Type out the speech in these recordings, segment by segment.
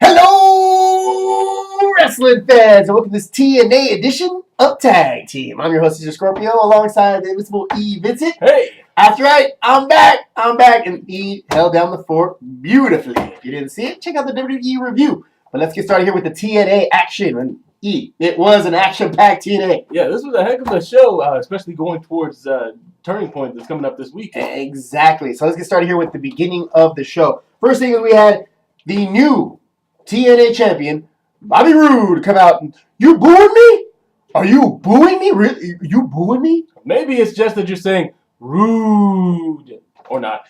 Hello, wrestling fans, and welcome to this TNA edition of Tag Team. I'm your host, Cesar Scorpio, alongside the Invincible E, Vincent. Hey! That's right, I'm back, and E held down the fort beautifully. If you didn't see it, check out the WWE review. But let's get started here with the TNA action. And E, it was an action-packed TNA. Yeah, this was a heck of a show, especially going towards Turning Point that's coming up this week. Exactly. So let's get started here with the beginning of the show. First thing is we had the new TNA champion, Bobby Roode, come out and, you booing me? Are you booing me? Really? You booing me? Maybe it's just that you're saying rude or not.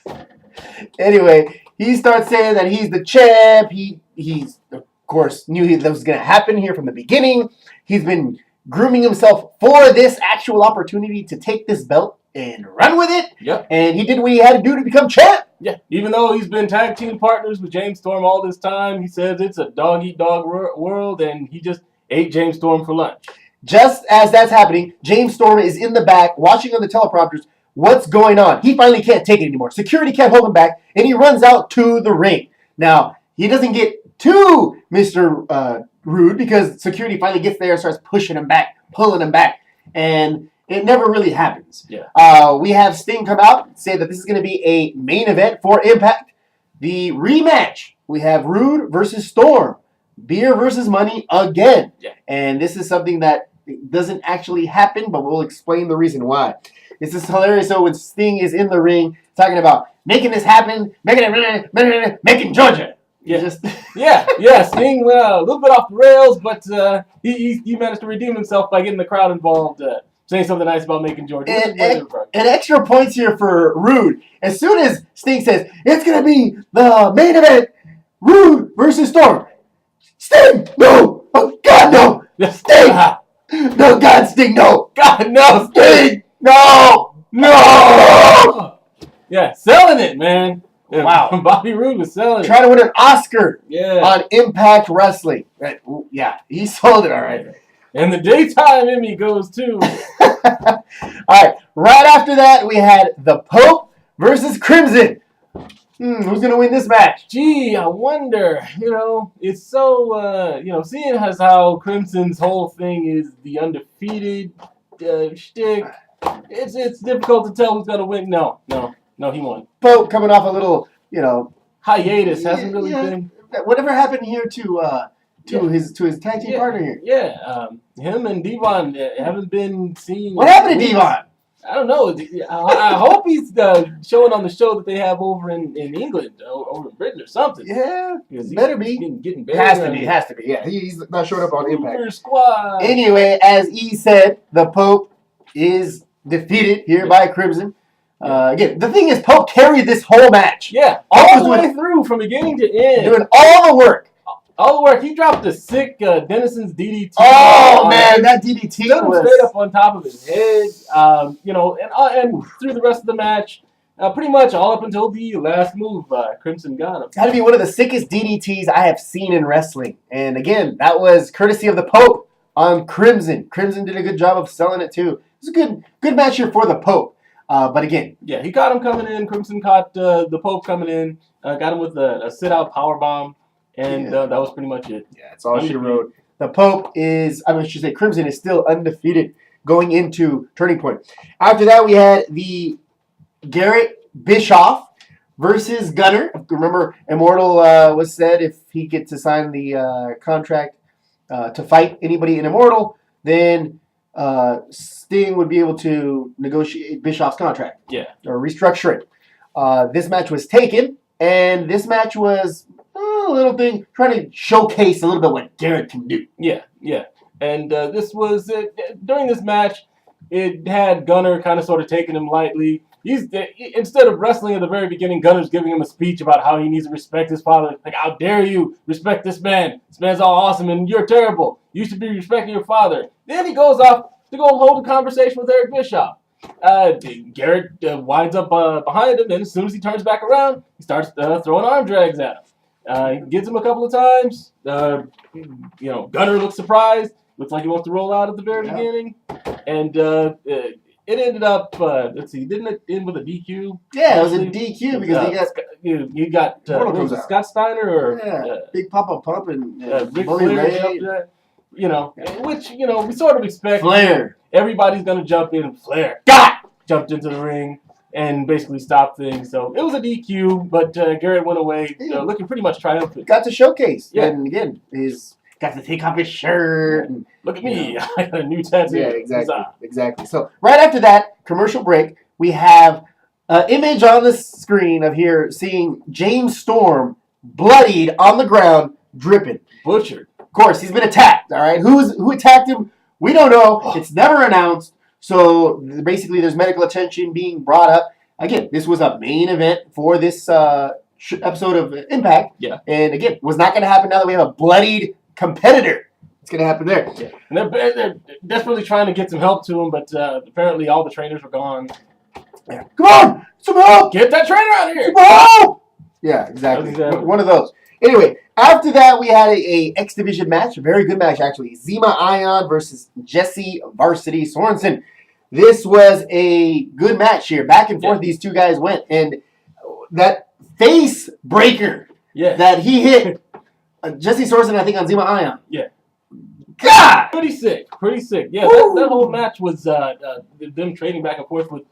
Anyway, he starts saying that he's the champ. He's of course knew that was going to happen here from the beginning. He's been grooming himself for this actual opportunity to take this belt and run with it. Yep. And he did what he had to do to become champ. Yeah, even though he's been tag team partners with James Storm all this time, he says it's a dog-eat-dog world, and he just ate James Storm for lunch. Just as that's happening, James Storm is in the back watching on the teleprompters what's going on. He finally can't take it anymore. Security can't hold him back, and he runs out to the ring. Now, he doesn't get to Mr. Roode because security finally gets there and starts pushing him back, pulling him back, and it never really happens. Yeah. We have Sting come out and say that this is going to be a main event for Impact. The rematch, we have Roode versus Storm. Beer versus money again. Yeah. And this is something that doesn't actually happen, but we'll explain the reason why. This is hilarious. So when Sting is in the ring talking about making this happen, making Georgia. Yeah. Yeah. Sting went a little bit off the rails, but he managed to redeem himself by getting the crowd involved, saying something nice about making Georgia. And extra points here for Roode. As soon as Sting says, it's going to be the main event, Roode versus Storm. Sting, no! Oh, God, no! Sting! No, God, Sting, no! God, no! Sting! No! No! Yeah, selling it, man. Yeah, wow. Bobby Roode was selling it. Trying to win an Oscar on Impact Wrestling. Yeah, he sold it all right. And the daytime Emmy goes to. All right, right after that, we had the Pope versus Crimson. Who's going to win this match? Gee, I wonder. It's so, seeing as how Crimson's whole thing is the undefeated shtick, it's difficult to tell who's going to win. No, he won. Pope coming off a little, hiatus. Hasn't really been. Whatever happened here to his tag team partner here? Yeah, him and Devon haven't been seen. What happened to Devon? I don't know. I hope he's showing on the show that they have over in England, over in Britain or something. Yeah, better be. Getting better. Has to be. Yeah, he's not showing up on Impact. Squad. Anyway, as E said, the Pope is defeated here by Crimson. Again, the thing is, Pope carried this whole match. Yeah, all the way through from beginning to end. Doing all the work. He dropped the sick Dennison's DDT. Oh, man, that DDT was straight up on top of his head. And through the rest of the match, pretty much all up until the last move, Crimson got him. Got to be one of the sickest DDTs I have seen in wrestling. And again, that was courtesy of the Pope on Crimson. Crimson did a good job of selling it, too. It was a good match here for the Pope. But again, yeah, he caught him coming in. Crimson caught the Pope coming in. Got him with a sit-out powerbomb. And that was pretty much it. Yeah, that's all she wrote. The Pope Crimson is still undefeated going into Turning Point. After that, we had the Garrett Bischoff versus Gunner. Remember, Immortal was said if he gets to sign the contract to fight anybody in Immortal, then Sting would be able to negotiate Bischoff's contract. Yeah. Or restructure it. This match was taken, and this match was a little thing, trying to showcase a little bit what Garrett can do. Yeah. And this was, during this match, it had Gunner kind of sort of taking him lightly. Instead of wrestling at the very beginning, Gunner's giving him a speech about how he needs to respect his father. Like, how dare you respect this man? This man's all awesome and you're terrible. You should be respecting your father. Then he goes off to go hold a conversation with Garrett Bischoff. Garrett winds up behind him, and as soon as he turns back around, he starts throwing arm drags at him. He gets him a couple of times. Gunner looks surprised. Looks like he wants to roll out at the very beginning. And it ended up. Let's see, didn't it end with a DQ? Yeah, it was a DQ because you got was it Scott Steiner or Big Papa Pump and Rick Bully Flair. Ray. You know, which we sort of expect. Flair. Everybody's gonna jump in. Flair jumped into the ring and basically stopped things. So it was a DQ, but Garrett went away looking pretty much triumphant. Got to showcase. Yeah. And again, got to take off his shirt. And, look at me. I got a new tattoo. Yeah, exactly. So right after that commercial break, we have an image on the screen of here seeing James Storm bloodied on the ground, dripping. Butchered. Of course, he's been attacked, all right? Who attacked him? We don't know. It's never announced. So basically, there's medical attention being brought up. Again, this was a main event for this episode of Impact. Yeah. And again, was not going to happen now that we have a bloodied competitor. It's going to happen there. Yeah. And they're desperately trying to get some help to him, but apparently all the trainers were gone. Yeah. Come on! Some help! Get that trainer out of here! Some help! Yeah, exactly. One of those. Anyway, after that, we had a X Division match. A very good match, actually. Zema Ion versus Jesse Varsity Sorensen. This was a good match here. Back and forth, these two guys went. And that face breaker that he hit Jesse Sorensen, I think, on Zema Ion. Yeah. God! Pretty sick. Yeah, that whole match was them trading back and forth with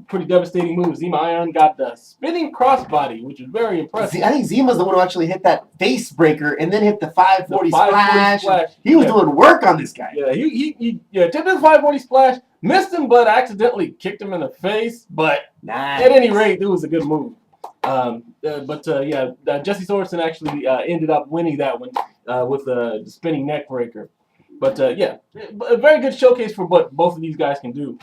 pretty devastating moves. Zema Ion got the spinning crossbody, which is very impressive. I think Zema's the one who actually hit that face breaker and then hit the 540 splash. He was doing work on this guy. Yeah, he did the 540 splash, missed him, but accidentally kicked him in the face. But at any rate, it was a good move. Jesse Sorensen actually ended up winning that one with the spinning neck breaker. But a very good showcase for what both of these guys can do.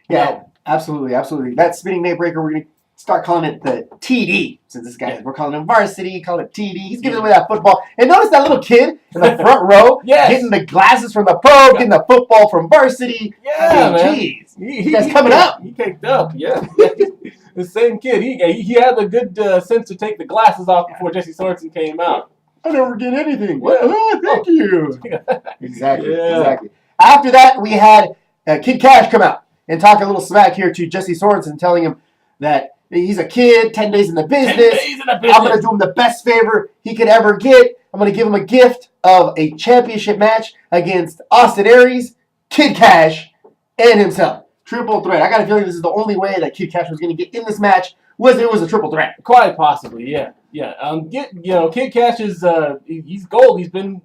Yeah, absolutely. That spinning neck breaker, we're going to start calling it the TD. Since this guy, we're calling him Varsity, call it TD. He's giving away that football. And notice that little kid in the front row getting the glasses from the Pope, getting the football from Varsity. Yeah, man. Jeez. He's coming up. He caked up, yeah. The same kid. He had the good sense to take the glasses off before Jesse Sorensen came out. I never get anything. Yeah. Oh, thank you. Exactly. Yeah. After that, we had Kid Kash come out and talk a little smack here to Jesse Sorensen, telling him that he's a kid, 10 days in the business. I'm going to do him the best favor he could ever get. I'm going to give him a gift of a championship match against Austin Aries, Kid Kash, and himself. Triple threat. I got a feeling this is the only way that Kid Kash was going to get in this match. Was a triple threat. Quite possibly, yeah. Kid Kash is he's gold. He's been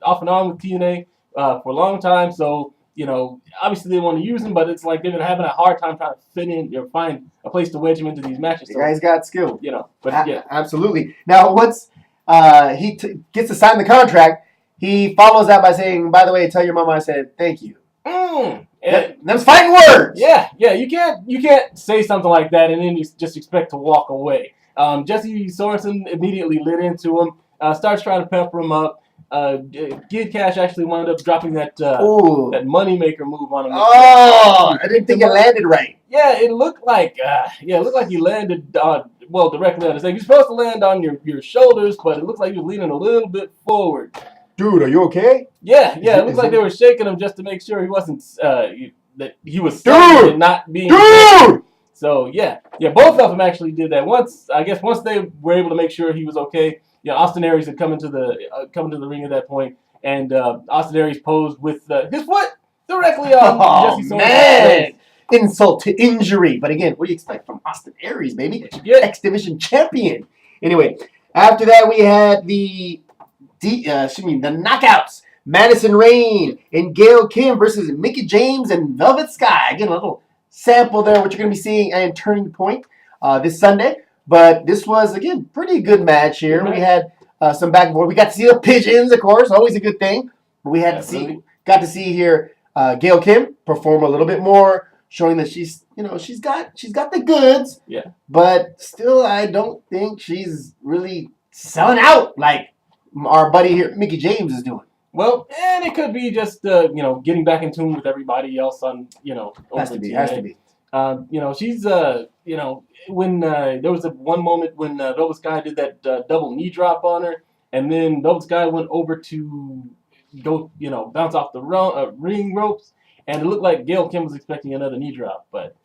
off and on with TNA for a long time. So obviously they want to use him, but it's like they're having a hard time trying to fit in or find a place to wedge him into these matches. The guy's got skill. Absolutely. Now once he gets to sign the contract, he follows that by saying, "By the way, tell your mama I said thank you." Them's fighting words. Yeah. You can't say something like that and then you just expect to walk away. Jesse Sorensen immediately lit into him, starts trying to pepper him up. Kid Kash actually wound up dropping that moneymaker move on him. Oh, I didn't think it landed right. Yeah, it looked like he landed directly on his leg. You're supposed to land on your shoulders, but it looks like he was leaning a little bit forward. Dude, are you okay? Yeah. It looks like they were shaking him just to make sure he wasn't that he was stunned and not being. Dude. So both of them actually did that. Once they were able to make sure he was okay. Austin Aries had come into the ring at that point, and Austin Aries posed with his foot directly on Jesse Sorensen's face. Insult to injury. But again, what do you expect from Austin Aries, baby? X Division champion. Anyway, after that we had the knockouts. Madison, Rayne, and Gail Kim versus Mickie James and Velvet Sky. Again, a little sample there, what you're going to be seeing in Turning Point this Sunday. But this was, again, pretty good match here. Mm-hmm. We had some back and forth. We got to see the pigeons, of course, always a good thing. But we got to see here Gail Kim perform a little bit more, showing that she's got the goods. Yeah. But still, I don't think she's really selling out like our buddy here, Mickie James, is doing. Well, and it could be just getting back in tune with everybody else on has to be. She's when there was one moment when Velvet Sky did that double knee drop on her, and then Velvet Sky went over to go bounce off the ring ropes, and it looked like Gail Kim was expecting another knee drop, but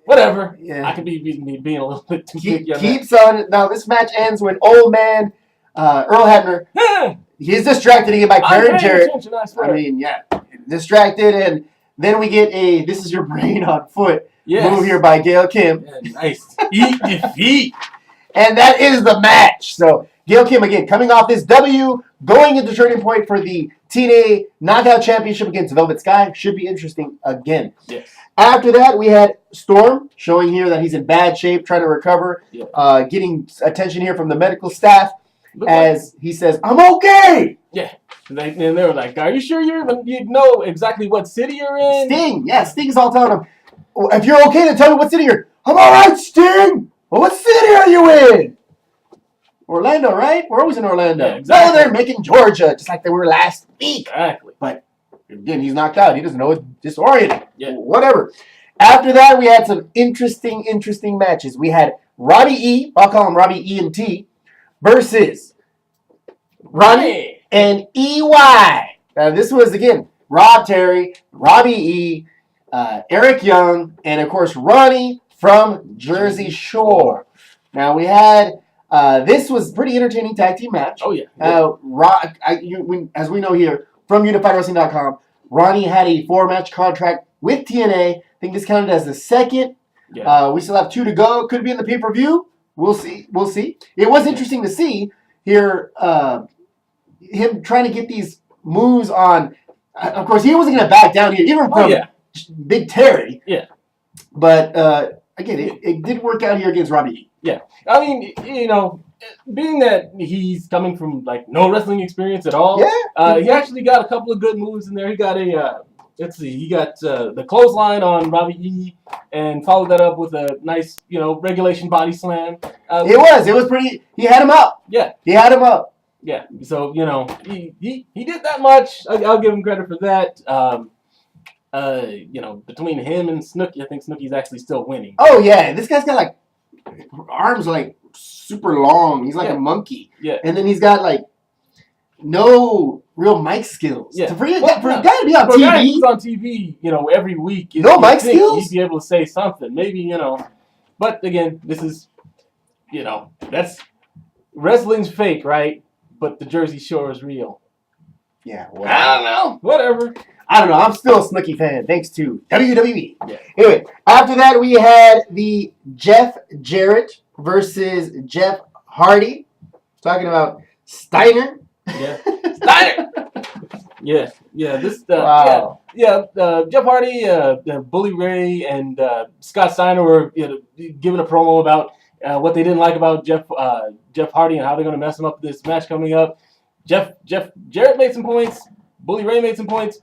whatever. Yeah. I could be being a little bit too picky on Keeps on. Now, this match ends when old man Earl Hebner, that. he's distracted again by Karen Jarrett. Attention, I swear. I mean, yeah, distracted, and then we get a "This is your brain on foot" move here by Gail Kim. Yeah, nice. Eat defeat. And that is the match. So Gail Kim again coming off this W, going into Turning Point for the TNA Knockout Championship against Velvet Sky. Should be interesting again. Yes. After that, we had Storm showing here that he's in bad shape, trying to recover, getting attention here from the medical staff as he says, "I'm okay." Yeah. And they were like, "Are you sure you know exactly what city you're in?" Sting's all telling him, "If you're okay, then tell me what city you're in." "I'm all right, Sting. Well, what city are you in?" Orlando, right? We're always in Orlando. Yeah, exactly. No, they're Macon, Georgia, just like they were last week. Exactly. But again, he's knocked out. He doesn't know it's disoriented. Yeah. Whatever. After that, we had some interesting matches. We had Robbie E, I'll call him Robbie E and T, versus Ronnie and EY. This was, again, Rob Terry, Robbie E, Eric Young, and, of course, Ronnie from Jersey Shore. Now, we had, this was a pretty entertaining tag team match. Oh, yeah. As we know here, from UnifiedWrestling.com, Ronnie had a 4-match contract with TNA. I think this counted as the second. Yeah. We still have 2 to go. Could be in the pay-per-view. We'll see. It was interesting to see here him trying to get these moves on. Of course, he wasn't going to back down here, even from Big Terry. Yeah. But, again, it did work out here against Robbie E. Yeah. I mean, being that he's coming from, like, no wrestling experience at all, he actually got a couple of good moves in there. He got he got the clothesline on Robbie E and followed that up with a nice, regulation body slam. It was pretty, he had him up. Yeah. He had him up. Yeah. So, he did that much. I'll give him credit for that. Between him and Snooki, I think Snooki's actually still winning. Oh, yeah. This guy's got, like, arms, like, super long. He's like a monkey. Yeah. And then he's got, like, no real mic skills. Yeah. For a guy to be on TV. Guy who's on TV, every week. No mic skills? He'd be able to say something. Maybe, But, again, this is, that's... Wrestling's fake, right? But the Jersey Shore is real. Yeah. I don't know. Whatever. I don't know. I'm still a Snooki fan, thanks to WWE. Yeah. Anyway, after that, we had the Jeff Jarrett versus Jeff Hardy. Talking about Steiner. Yeah. Steiner! Yeah. This, wow. Jeff Hardy, Bully Ray, and Scott Steiner were giving a promo about what they didn't like about Jeff Hardy and how they're going to mess him up this match coming up. Jeff Jarrett made some points. Bully Ray made some points.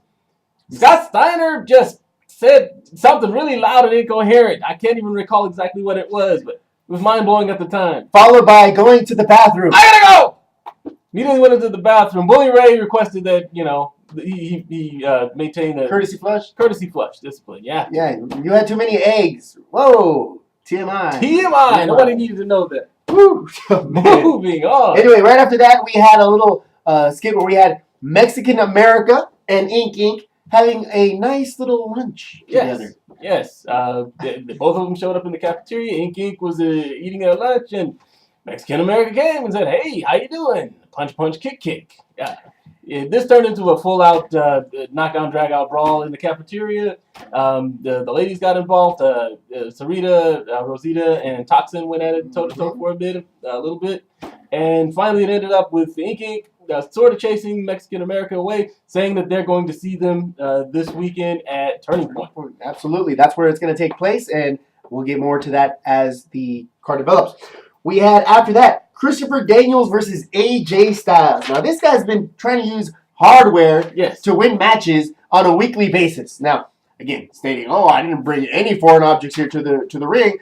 Scott Steiner just said something really loud and incoherent. I can't even recall exactly what it was, but it was mind-blowing at the time. Followed by going to the bathroom. I gotta go! Immediately went into the bathroom. Bully Ray requested that, he maintain a... Courtesy flush? Courtesy flush discipline, yeah. Yeah, you had too many eggs. Whoa. TMI. Nobody needed to know that. Woo. Moving on. Anyway, right after that, we had a little skit where we had Mexican America and Ink having a nice little lunch together. Yes. Both of them showed up in the cafeteria. Ink was eating their lunch, and Mexican America came and said, "Hey, how you doing?" Punch, kick. This turned into a full-out knockdown, drag-out brawl in the cafeteria. The ladies got involved. Sarita, Rosita, and Toxin went at it toe-to-toe for a little bit. And finally it ended up with Ink sort of chasing Mexican America away, saying that they're going to see them this weekend at Turning Point. Absolutely. That's where it's going to take place, and we'll get more to that as the card develops. We had, after that, Christopher Daniels versus AJ Styles. Now, this guy's been trying to use hardware to win matches on a weekly basis. Now, again, stating, I didn't bring any foreign objects here to the ring.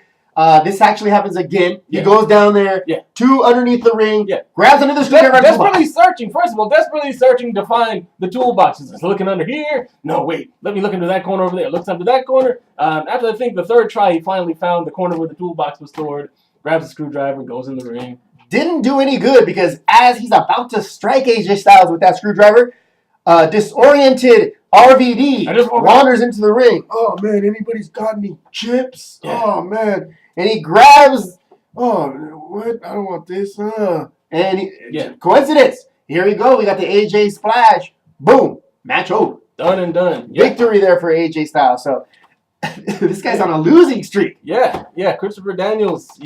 This actually happens again. He goes down there to underneath the ring, grabs under the screwdriver. Desperately searching. First of all, desperately searching to find the toolboxes. He's looking under here. No, wait. Let me look into that corner over there. Looks under that corner. After I think the third try, he finally found the corner where the toolbox was stored. Grabs a screwdriver, goes in the ring. Didn't do any good because as he's about to strike AJ Styles with that screwdriver, disoriented RVD I just want- wanders into the ring. Oh, man, anybody's got any chips? Yeah. Oh, man. And he grabs, oh, what? I don't want this. And coincidence. Here we go. We got the AJ splash. Boom. Match over. Done and done. Yeah. Victory there for AJ Styles. So this guy's on a losing streak. Yeah. Christopher Daniels,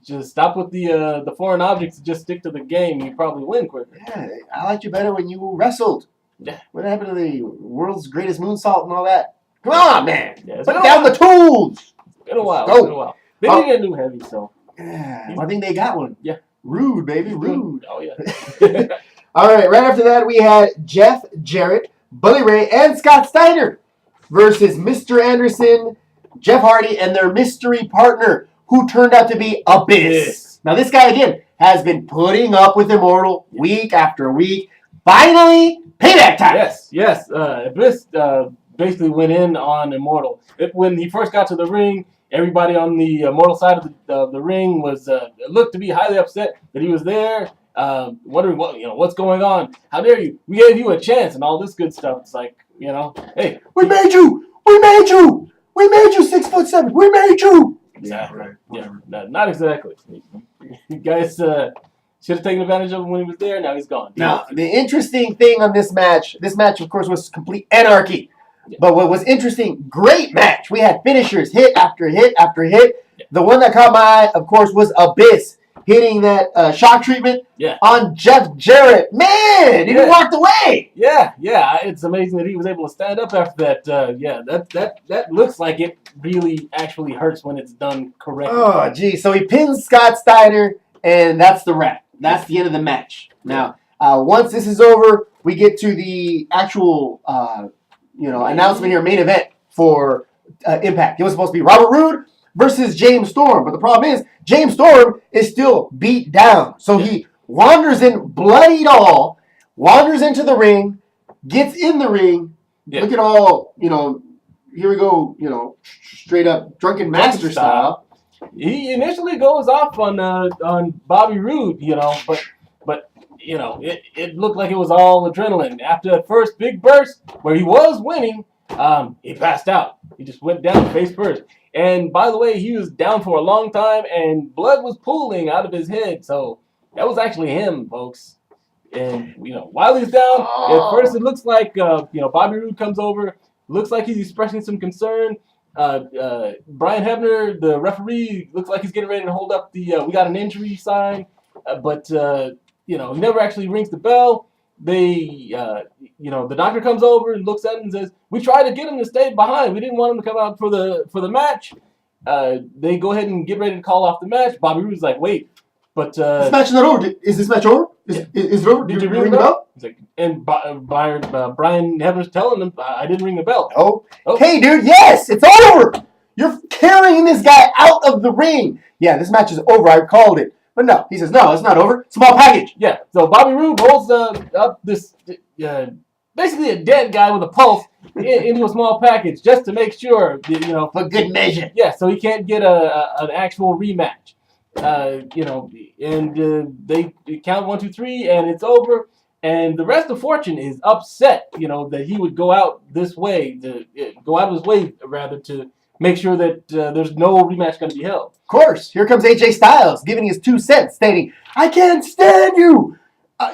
just stop with the foreign objects and just stick to the game. You probably win quicker. Yeah, I liked you better when you wrestled. Yeah. What happened to the world's greatest moonsault and all that? Come on, man. Yeah, Put down the tools. It's been a while. Go. It's been a while. They need a new heavy, so. Yeah, I think they got one. Yeah. Rood, baby. Rood. Oh, yeah. All right, right after that, we had Jeff Jarrett, Bully Ray, and Scott Steiner versus Mr. Anderson, Jeff Hardy, and their mystery partner, who turned out to be Abyss. Now, this guy, again, has been putting up with Immortal week after week. Finally, payback time. Yes. Abyss basically went in on Immortal. When he first got to the ring, everybody on the Immortal side of the ring was looked to be highly upset that he was there, wondering what's going on. How dare you? We gave you a chance and all this good stuff. It's like, hey, we made you 6'7". We made you. Exactly. Yeah, not exactly. You guys should have taken advantage of him when he was there. Now he's gone. Now, the interesting thing on this match, of course, was complete anarchy. Yeah. But what was interesting, great match. We had finishers, hit after hit after hit. Yeah. The one that caught my eye, of course, was Abyss hitting that shock treatment on Jeff Jarrett. Man, he walked away. Yeah. It's amazing that he was able to stand up after that. That looks like it really actually hurts when it's done correctly. Oh, gee. So he pins Scott Steiner, and that's the wrap. That's the end of the match. Now, once this is over, we get to the actual announcement here, main event for Impact. It was supposed to be Robert Roode versus James Storm. But the problem is, James Storm is still beat down. So he wanders in, bloodied all, wanders into the ring, gets in the ring. Yeah. Look at all, here we go, straight up drunken master style. He initially goes off on Bobby Roode, but it looked like it was all adrenaline. After that first big burst where he was winning, he passed out. He just went down face first. And by the way, he was down for a long time, and blood was pooling out of his head. So that was actually him, folks. And while he's down, at first it looks like Bobby Roode comes over. Looks like he's expressing some concern. Brian Hebner, the referee, looks like he's getting ready to hold up the "we got an injury" sign, but he never actually rings the bell. The doctor comes over and looks at him and says, "We tried to get him to stay behind. We didn't want him to come out for the match." They go ahead and get ready to call off the match. Bobby Roode's like, "Wait, but this match is not over. Is this match over? Is it over? Did you ring the bell?" He's like, and Brian Hebner's telling him, "I didn't ring the bell." Oh, hey, dude, yes, it's over. You're carrying this guy out of the ring. Yeah, this match is over. I called it. But no, he says, no, it's not over. Small package. Yeah, so Bobby Roode rolls up this, basically a dead guy with a pulse into a small package just to make sure, for good measure. Yeah, so he can't get an actual rematch. And they count 1, 2, 3, and it's over. And the rest of Fortune is upset, that he would go out this way, go out of his way, rather, to make sure that there's no rematch going to be held. Of course. Here comes AJ Styles giving his 2 cents, stating, "I can't stand you.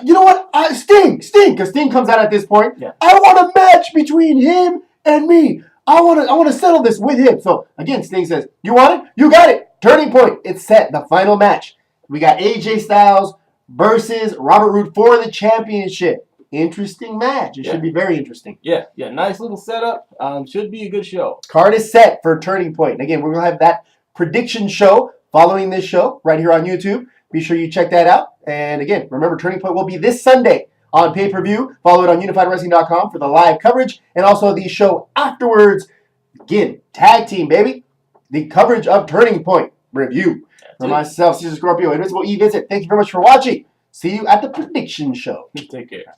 You know what? Sting, because Sting comes out at this point. Yeah. I want a match between him and me. I want to settle this with him." So again, Sting says, "You want it? You got it. Turning Point. It's set. The final match. We got AJ Styles versus Robert Roode for the championship. Interesting match. It should be very interesting. Yeah. Nice little setup. Should be a good show. Card is set for Turning Point. And again, we're going to have that prediction show following this show right here on YouTube. Be sure you check that out. And again, remember, Turning Point will be this Sunday on pay-per-view. Follow it on UnifiedWrestling.com for the live coverage and also the show afterwards. Again, tag team, baby. The coverage of Turning Point review. For myself, Cesar, Scorpio, Invincible E, Vincent, thank you very much for watching. See you at the prediction show. Take care.